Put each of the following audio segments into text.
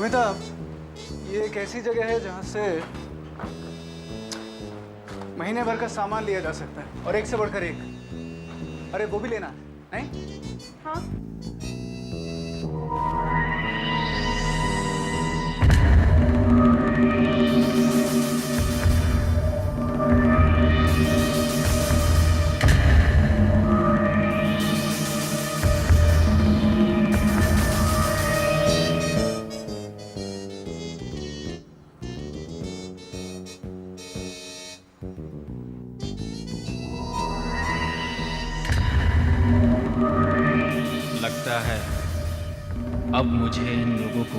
अमिताभ, ये एक ऐसी जगह है जहाँ से महीने भर का सामान लिया जा सकता है, और एक से बढ़कर एक। अरे वो भी लेना नहीं? हाँ। लगता है अब मुझे इन लोगों को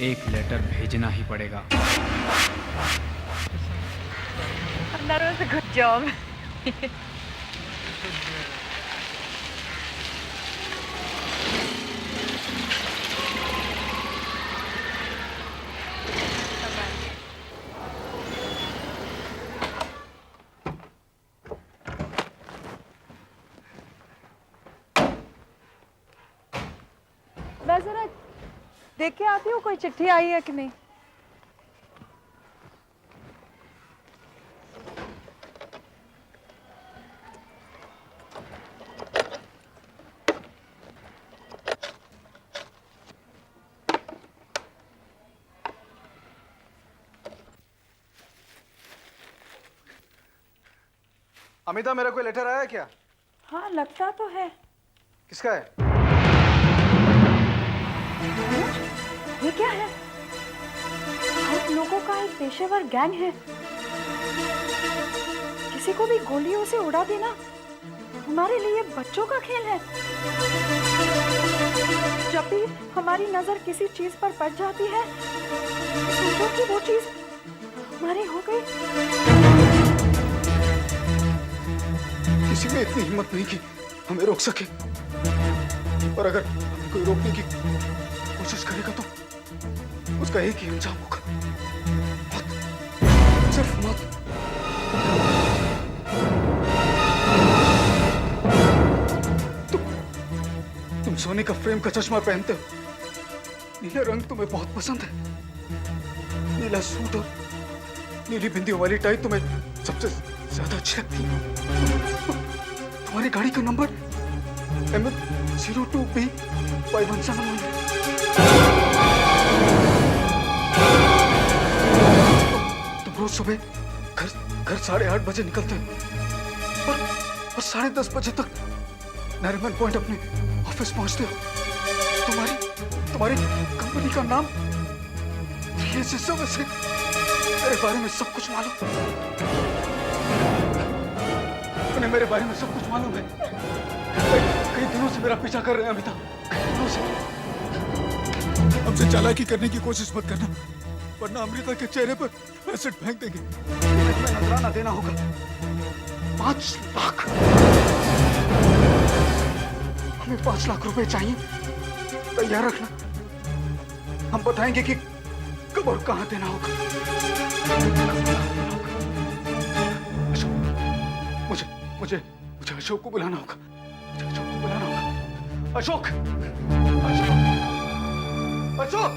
एक लेटर भेजना ही पड़ेगा। That was a good job. मैं जरा देख के आती हूँ कोई चिट्ठी आई है कि नहीं। अमिताभ, मेरा कोई लेटर आया क्या? हाँ, लगता तो है। किसका है? ये क्या है? आप लोगों का एक पेशेवर गैंग है। किसी को भी गोलियों से उड़ा देना हमारे लिए बच्चों का खेल है। जब भी हमारी नजर किसी चीज पर पड़ जाती है, सोचो कि वो चीज हमारी हो गई। किसी में इतनी हिम्मत नहीं कि हमें रोक सके, और अगर हमें कोई रोकने की कोशिश करेगा तो उसका एक ही अंजाम होगा, मौत, सिर्फ मौत। तुम सोने का फ्रेम का चश्मा पहनते हो, नीला रंग तुम्हें बहुत पसंद है। नीला सूट और नीली बिंदियों वाली टाई तुम्हें सबसे ज्यादा अच्छी लगती है। तुम्हारी गाड़ी का नंबर ML02B5171 है। तुम रोज सुबह घर 8:30 बजे निकलते हो और 10:30 बजे तक नरीमन पॉइंट अपने ऑफिस पहुंचते हो। तुम्हारी कंपनी का नाम ये से मेरे बारे में सब कुछ मालूम। उन्हें मेरे बारे में सब कुछ मालूम है। कई दिनों से मेरा पीछा कर रहे हैं अमिताभ, कई दिनों से। हमसे चालाकी करने की कोशिश मत करना, वरना अमृता के चेहरे पर एसिड फेंक देंगे। तुम्हें नजराना देना होगा। 5 लाख। हमें 5 लाख रुपए चाहिए, तैयार रखना। हम बताएंगे कि कब और कहां देना होगा। मुझे अशोक को बुलाना होगा। अशोक! अशोक!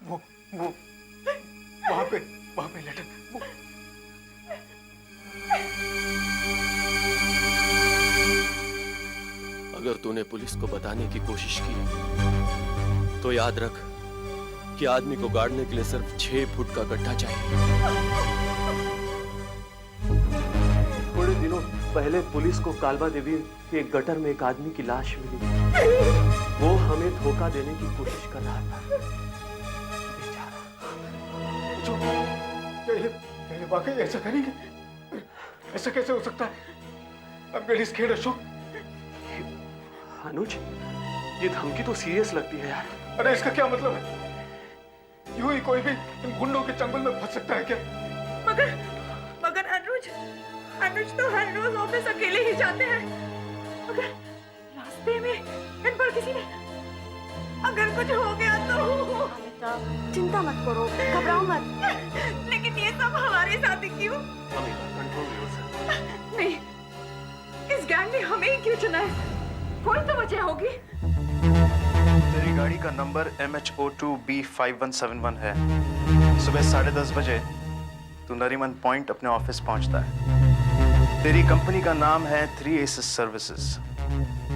वो वहां पे लेटर। अगर तूने पुलिस को बताने की कोशिश की तो याद रख कि आदमी को गाड़ने के लिए सिर्फ 6 फुट का गड्ढा चाहिए। थोड़े दिनों पहले पुलिस को कालवा देवी के गटर में एक आदमी की लाश मिली। वो हमें धोखा देने की कोशिश कर रहा था। बेचारा। ये वाकई ऐसा करेंगे? ऐसा कैसे हो सकता है? I'm really scared, Ashok. अनुज, ये धमकी तो सीरियस लगती है यार। अरे इसका क्या मतलब है? यूं ही कोई भी इन गुंडों के चंगुल में फंस सकता है क्या? मगर अनुज तो हर रोज ऑफिस अकेले ही जाते हैं। अगर रास्ते में इन पर किसी ने अगर कुछ हो गया तो साहब, चिंता मत करो, घबराओ मत। लेकिन ये सब हमारे साथ ही क्यों? Amita, control yourself. नहीं, इस गैंग ने हमें ही क्यों चुना है? कोई तो वजह होगी। तेरी गाड़ी का नंबर MH02B5171 है। सुबह 10:30 बजे तू नरीमन पॉइंट अपने ऑफिस पहुंचता है। तेरी कंपनी का नाम है 3 Aces सर्विसेज।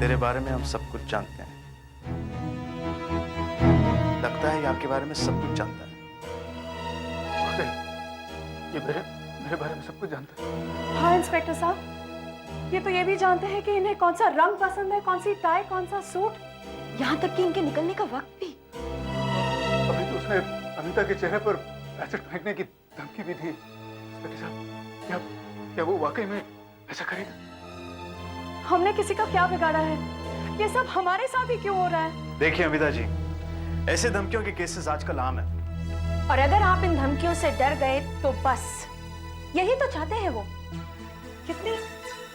तेरे बारे में हम सब कुछ जानते हैं। लगता है ये आपके बारे में सब कुछ जानता है। ये मेरे बारे में सब कुछ जानता है। हाँ इंस्पेक्टर साहब, ये तो ये भी जानते हैं कि इन्हें कौन सा रंग पसंद है, कौन सी टाई, कौन सा सूट, यहाँ तक कि इनके निकलने का वक्त भी। अभी तो उसने अनीता के चेहरे पर एसिड फेंकने की धमकी भी दी। इंस्पेक्टर साहब, क्या वो वाकई में ऐसा करेगा? हमने किसी का क्या बिगाड़ा है? ये सब हमारे साथ ही क्यों हो रहा है? देखिए अमिता जी, ऐसे धमकियों के केसेस आजकल आम है। और अगर आप इन धमकियों से डर गए तो बस यही तो चाहते हैं वो। कितनी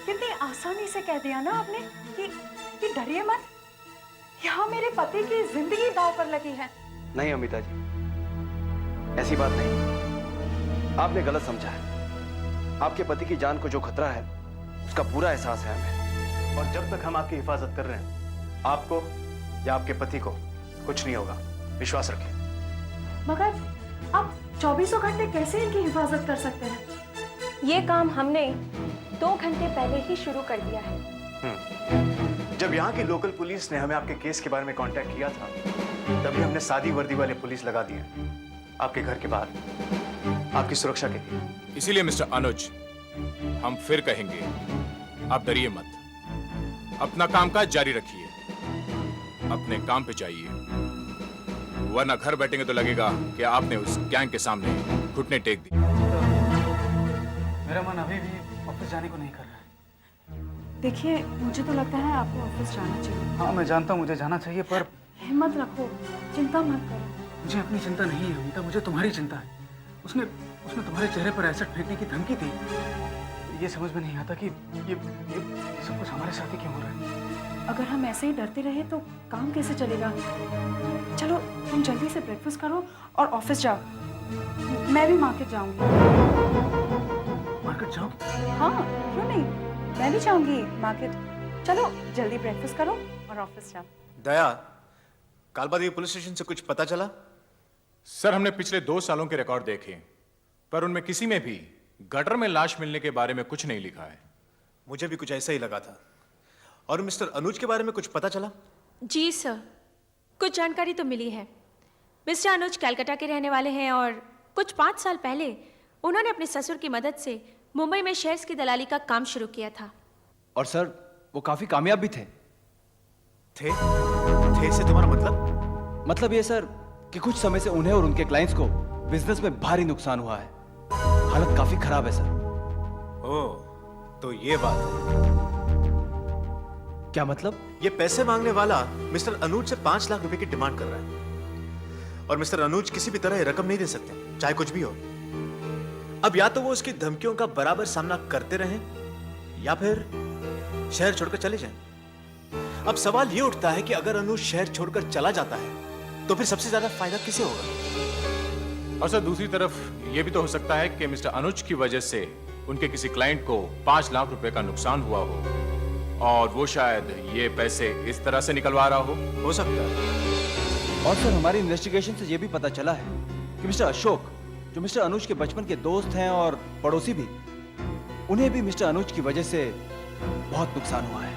कितनी आसानी से कह दिया ना आपने कि डरिए मत। यहाँ मेरे पति की जिंदगी दांव पर लगी है। नहीं अमिता जी, ऐसी बात नहीं। आपने गलत समझा है। आपके पति की जान को जो खतरा है उसका पूरा एहसास है हमें। और जब तक हम आपकी हिफाजत कर रहे हैं, आपको या आपके पति को कुछ नहीं होगा, विश्वास रखिए। मगर आप 24 घंटे कैसे इनकी हिफाजत कर सकते हैं? ये काम हमने 2 घंटे पहले ही शुरू कर दिया है। जब यहाँ की लोकल पुलिस ने हमें आपके केस के बारे में कांटेक्ट किया था, तभी हमने सादी वर्दी वाले पुलिस लगा दिए आपके घर के बाहर, आपकी सुरक्षा के लिए। इसीलिए मिस्टर अनुज, हम फिर कहेंगे, आप डरिए मत। अपना कामकाज जारी रखिए, अपने काम पे जाइए, वरना घर बैठेंगे तो लगेगा कि आपने उस गैंग के सामने घुटने टेक दिए। मेरा मन अभी भी ऑफिस जाने को नहीं कर रहा है। देखिए, मुझे तो लगता है आपको ऑफिस जाना चाहिए। हाँ, मैं जानता हूँ मुझे जाना चाहिए, पर हिम्मत रखो, चिंता मत करो। मुझे अपनी चिंता नहीं है अमिता, मुझे तुम्हारी चिंता है। उसने तुम्हारे चेहरे पर एसिड फेंकने की धमकी दी। ये समझ में नहीं आता कि ये सब कुछ हमारे साथ ही क्यों हो रहा है। अगर हम ऐसे ही डरते रहे तो काम कैसे चलेगा? चलो तुम जल्दी से ब्रेकफास्ट करो और ऑफिस जाओ। मैं भी मार्केट जाऊंगी। मार्केट जाओगी? हाँ, क्यों नहीं, मैं भी जाऊंगी मार्केट। चलो जल्दी ब्रेकफास्ट करो और ऑफिस जाओ। दया, कालबादेवी पुलिस स्टेशन से कुछ पता चला? सर, हमने पिछले 2 सालों के रिकॉर्ड देखे, पर उनमें किसी में भी गटर में लाश मिलने के बारे में कुछ नहीं लिखा है। मुझे भी कुछ ऐसा ही लगा था। और मिस्टर अनुज के बारे में कुछ पता चला? जी सर, कुछ जानकारी तो मिली है। मिस्टर अनुज कलकत्ता के रहने वाले हैं और कुछ 5 साल पहले उन्होंने अपने ससुर की मदद से मुंबई में शेयर्स की दलाली का काम शुरू किया था। और सर, वो काफी कामयाब भी थे। थे से तुम्हारा मतलब ये सर कि कुछ समय से उन्हें और उनके क्लाइंट्स को बिजनेस में भारी नुकसान हुआ है। हालत काफी खराब है सर। ओह, तो ये बात है। क्या मतलब? ये पैसे मांगने वाला मिस्टर अनुज से 5 लाख रुपए की डिमांड कर रहा है, और मिस्टर अनुज किसी भी तरह ये रकम नहीं दे सकते, चाहे कुछ भी हो। अब या तो वो उसकी धमकियों का बराबर सामना करते रहें, या फिर शहर छोड़कर चले जाएं। अब सवाल ये उठता है कि अगर अनुज शहर छोड़कर चला जाता है तो फिर सबसे ज्यादा फायदा किसे होगा? और सर, दूसरी तरफ यह भी तो हो सकता है कि मिस्टर अनुज की वजह से उनके किसी क्लाइंट को 5 लाख रुपए का नुकसान हुआ हो और वो शायद ये पैसे इस तरह से निकलवा रहा हो सकता है। और सर, हमारी इन्वेस्टिगेशन से ये भी पता चला है कि मिस्टर अशोक, जो मिस्टर अनुज के बचपन के दोस्त हैं और पड़ोसी भी, उन्हें भी मिस्टर अनुज की वजह से बहुत नुकसान हुआ है।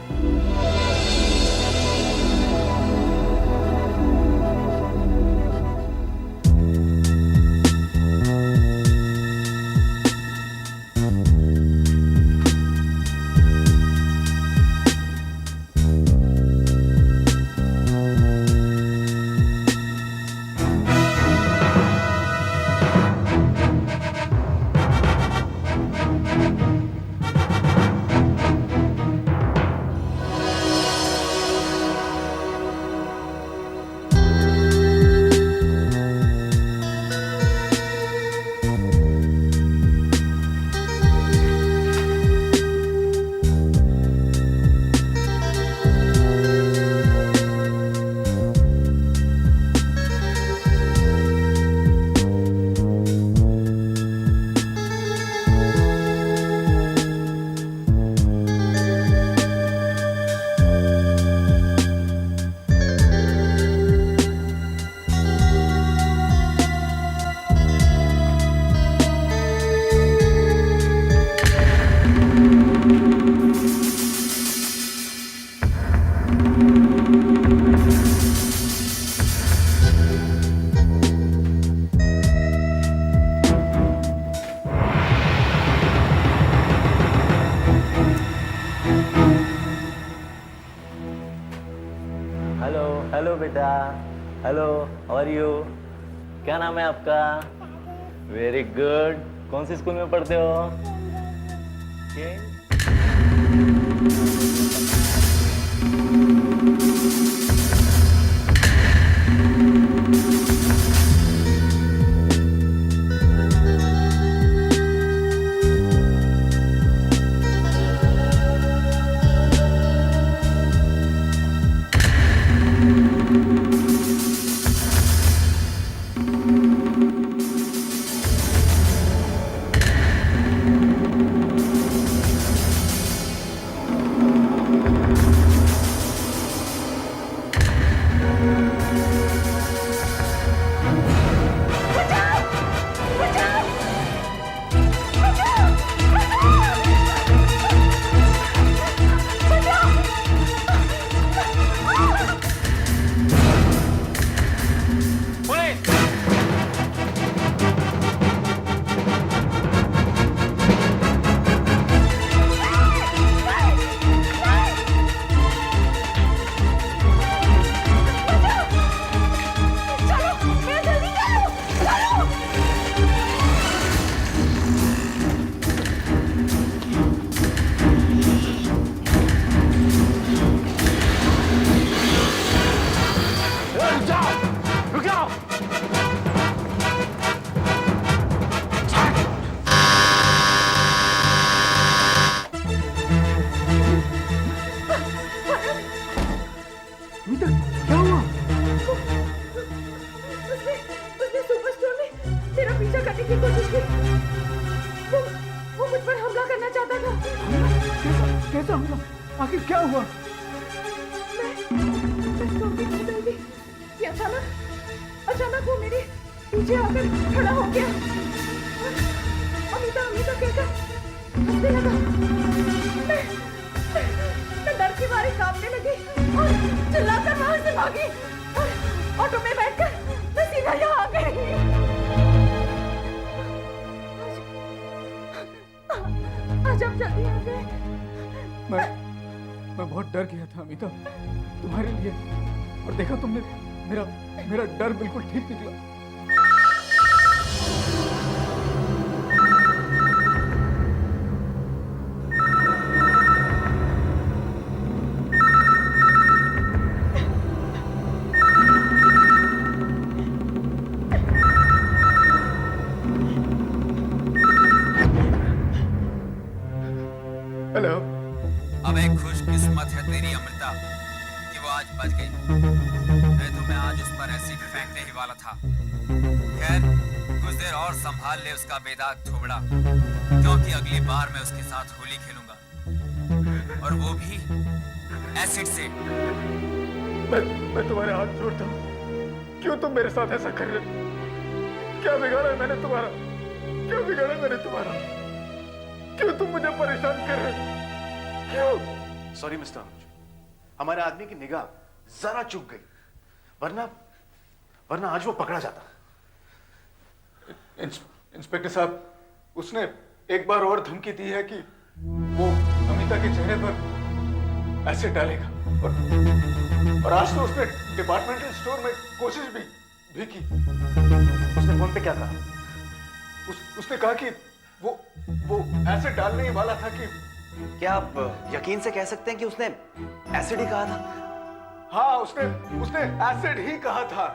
हेलो हेलो बेटा, हेलो, हाउ आर यू? क्या नाम है आपका? Very good. कौन सी स्कूल में पढ़ते हो? उसने सुपर स्टोर में मेरा पीछा करने की कोशिश की। वो मुझ पर हमला करना चाहता था। कैसा हमला? आखिर क्या हुआ? मैं स्टोर के अंदर गई कि अचानक वो मेरे पीछे आकर खड़ा हो गया। अमिता अमिता कहकर हंसने लगा। मैं डर के मारे कांपने लगी और चिल्लाकर वहां से भागी। ऑटो में बैठकर मैं सीधा यहाँ आ गई। आज आप जल्दी आ गए। मैं बहुत डर गया था अमिता, तुम्हारे लिए। और देखा तुमने, मेरा डर बिल्कुल ठीक निकला। हेलो। अब एक खुशकिस्मत है तेरी अमृता कि वो आज बच गई, नहीं तो मैं आज उस पर एसिड फेंकने ही वाला था। खैर, कुछ देर और संभाल ले उसका बेदाग थोबड़ा, क्योंकि अगली बार मैं उसके साथ होली खेलूंगा, और वो भी एसिड से। मैं तुम्हारे हाथ जोड़ता हूँ, क्यों तुम मेरे साथ ऐसा कर रहे हो? क्या बिगाड़ा है मैंने तुम्हारा? क्यों बिगाड़ा मैंने तुम्हारा? क्यों तुम मुझे परेशान कर रहे हो? क्यों? सॉरी मिस्टर अनुज, हमारे आदमी की निगाह जरा चूक गई, वरना आज वो पकड़ा जाता। इंस्पेक्टर साहब, उसने एक बार और धमकी दी है कि वो अमिता के चेहरे पर एसिड डालेगा, और आज तो उसने डिपार्टमेंटल स्टोर में कोशिश भी की। उसने फोन पे क्या कहा? उसने कहा कि वो एसिड डालने ही वाला था कि। क्या आप यकीन से कह सकते हैं कि उसने एसिड ही कहा था? हाँ, उसने एसिड ही कहा था।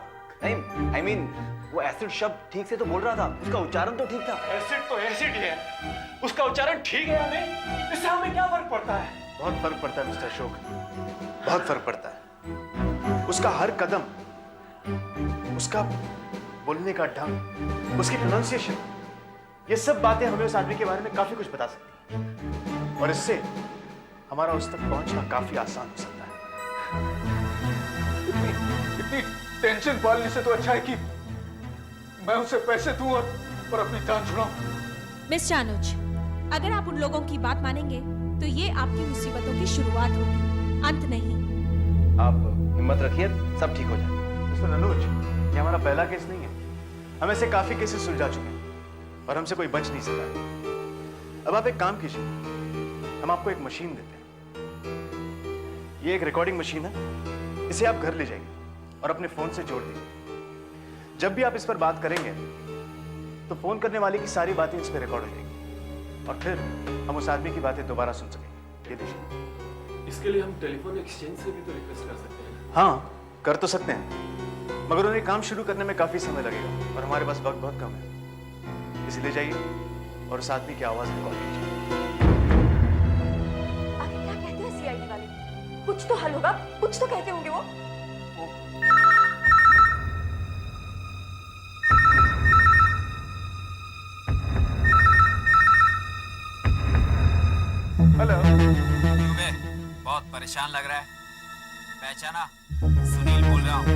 नहीं, I mean, वो एसिड शब्द ठीक से तो बोल रहा था, उसका उच्चारण तो ठीक था। एसिड तो एसिड ही है, उसका उच्चारण ठीक है या नहीं, इससे हमें क्या फर्क पड़ता है? बहुत फर्क पड़ता है मिस्टर अशोक, बहुत फर्क पड़ता है। उसका हर कदम, उसका बोलने का ढंग, उसकी प्रोनाउंसिएशन, ये सब बातें हमें उस आदमी के बारे में काफी कुछ बता सकती हैं, और इससे हमारा उस तक पहुंचना काफी आसान हो सकता है। इतनी टेंशन पालने से तो अच्छा है कि मैं उसे पैसे दूं और अपनी जान छुड़ाऊं। मिस्टर अनुज, अगर आप उन लोगों की बात मानेंगे तो ये आपकी मुसीबतों की शुरुआत होगी, अंत नहीं। आप हिम्मत रखिए, सब ठीक हो जाए। मिस्टर अनुज, ये हमारा पहला केस नहीं है। हम ऐसे काफी केसेस सुलझा चुके हैं और हमसे कोई बच नहीं सका है। अब आप एक काम कीजिए, हम आपको एक मशीन देते हैं। ये एक रिकॉर्डिंग मशीन है, इसे आप घर ले जाइए और अपने फोन से जोड़ दीजिए। जब भी आप इस पर बात करेंगे तो फोन करने वाले की सारी बातें इस पर रिकॉर्ड हो जाएंगी और फिर हम उस आदमी की बातें दोबारा सुन सकेंगे। ये देखिए। इसके लिए हम टेलीफोन एक्सचेंज से भी तो रिक्वेस्ट कर सकते हैं। हाँ, कर तो सकते हैं, मगर उन्हें काम शुरू करने में काफी समय लगेगा और हमारे पास वक्त बहुत कम है। इसलिए जाइए और उस आदमी की आवाज रिकॉर्ड कीजिए। आखिर क्या कहते हैं सीआईडी वाले? कुछ तो हल होगा, कुछ तो कहते होंगे वो। हेलो। क्यों बहुत परेशान लग रहा है? पहचाना? सुनील बोल रहा हूँ।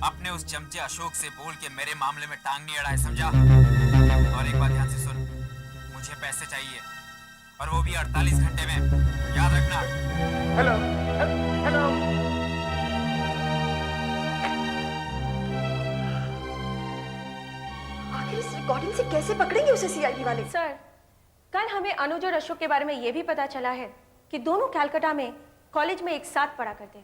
अपने उस चमचे अशोक से बोल के मेरे मामले में टांग नहीं अड़ा है, समझा? और एक बात ध्यान से सुन, मुझे पैसे चाहिए और वो भी 48 घंटे में, याद रखना। Hello hello. आखिर इस रिकॉर्डिंग से कैसे पकड़ेंगे उसे सीआईडी वाले? सर, कल हमें अनुज और अशोक के बारे में यह भी पता चला है कि दोनों कलकत्ता में कॉलेज में एक साथ पढ़ा करते थे।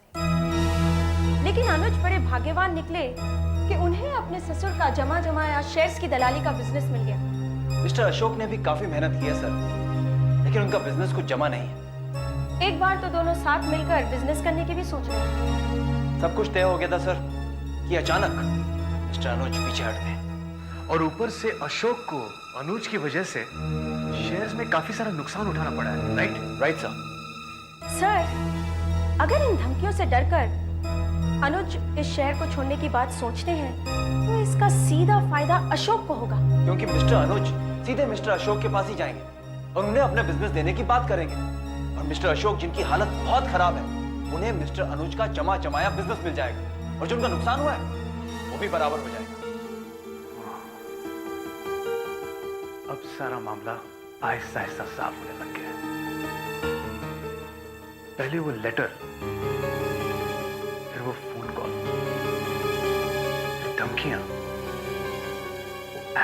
लेकिन अनुज बड़े भाग्यवान निकले कि उन्हें अपने ससुर का जमा जमाया शेयर्स की दलाली का बिजनेस मिल गया। मिस्टर अशोक ने भी काफी मेहनत की है सर, लेकिन उनका बिजनेस कुछ जमा नहीं है। एक बार तो दोनों साथ मिलकर बिजनेस करने की भी सोच रहे थे। सब कुछ तय हो गया था सर कि अचानक मिस्टर अनुज पीछे हट गए। और ऊपर से अशोक को अनुज की वजह से शेयर्स में काफी सारा नुकसान उठाना पड़ा है। Right sir. सर, अगर इन धमकियों से डरकर अनुज इस शहर को छोड़ने की बात सोचते हैं तो इसका सीधा फायदा अशोक को होगा। क्योंकि मिस्टर अनुज सीधे मिस्टर अशोक के पास ही जाएंगे और उन्हें अपना बिजनेस देने की बात करेंगे। और मिस्टर अशोक, जिनकी हालत बहुत खराब है, उन्हें मिस्टर अनुज का जमा जमाया बिजनेस मिल जाएगा और जो उनका नुकसान हुआ है वो भी बराबर हो जाएगा। अब सारा मामला आहिस्ता आहिस्ता साफ होने लग गया है। पहले वो लेटर, फिर वो फोन कॉल, धमकियां,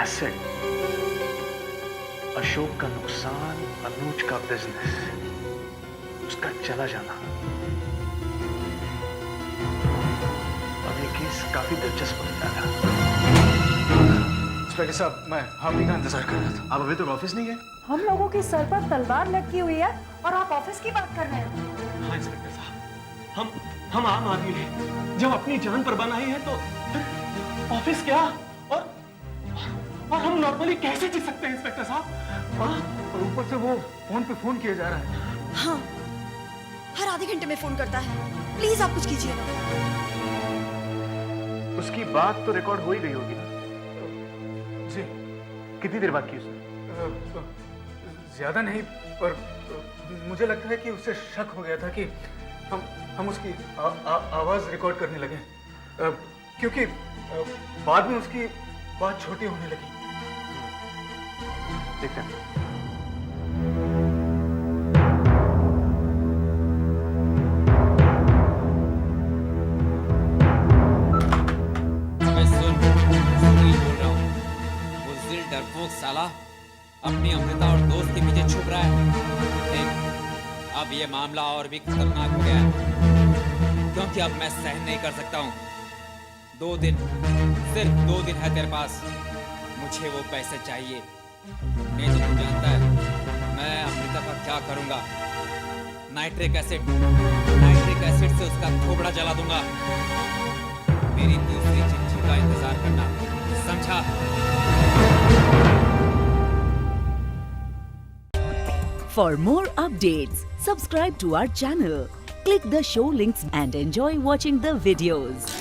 एसेट, अशोक का नुकसान, अनुज का बिजनेस, उसका चला जाना। अब ये केस काफी दिलचस्प हो जाएगा। इंस्पेक्टर साहब, मैं आप ही का इंतजार कर रहा था। आप अभी तक ऑफिस नहीं गए? हम लोगों के सर पर तलवार लटकी हुई है और आप ऑफिस की बात कर रहे हैं। हाँ इंस्पेक्टर साहब, हम आम आदमी हैं। जब अपनी जान पर बनाई है तो ऑफिस क्या और हम नॉर्मली कैसे जी सकते हैं इंस्पेक्टर साहब? और ऊपर से वो फोन पे फोन किया जा रहा है। हाँ, हर आधे घंटे में फोन करता है। प्लीज आप कुछ कीजिए ना। उसकी बात तो रिकॉर्ड हो ही गई होगी ना? जी। कितनी देर बाद की उसने? ज्यादा नहीं, पर मुझे लगता है कि उससे शक हो गया था कि हम उसकी आवाज रिकॉर्ड करने लगे, क्योंकि बाद में उसकी बात छोटी होने लगी। देखते हैं। डरपोक साला अपनी अमृता और दोस्त के पीछे छुप रहा है। देख, अब ये मामला और भी खतरनाक हो गया है, क्योंकि अब मैं सहन नहीं कर सकता हूँ। 2 दिन, सिर्फ 2 दिन है तेरे पास, मुझे वो पैसे चाहिए। नहीं तो तू जानता है मैं अमृता का क्या करूंगा। नाइट्रिक एसिड से उसका खोपड़ा जला दूंगा। मेरी दूसरी चिट्ठी का इंतजार करना, समझा? For more updates, subscribe to our channel, click the show links and enjoy watching the videos.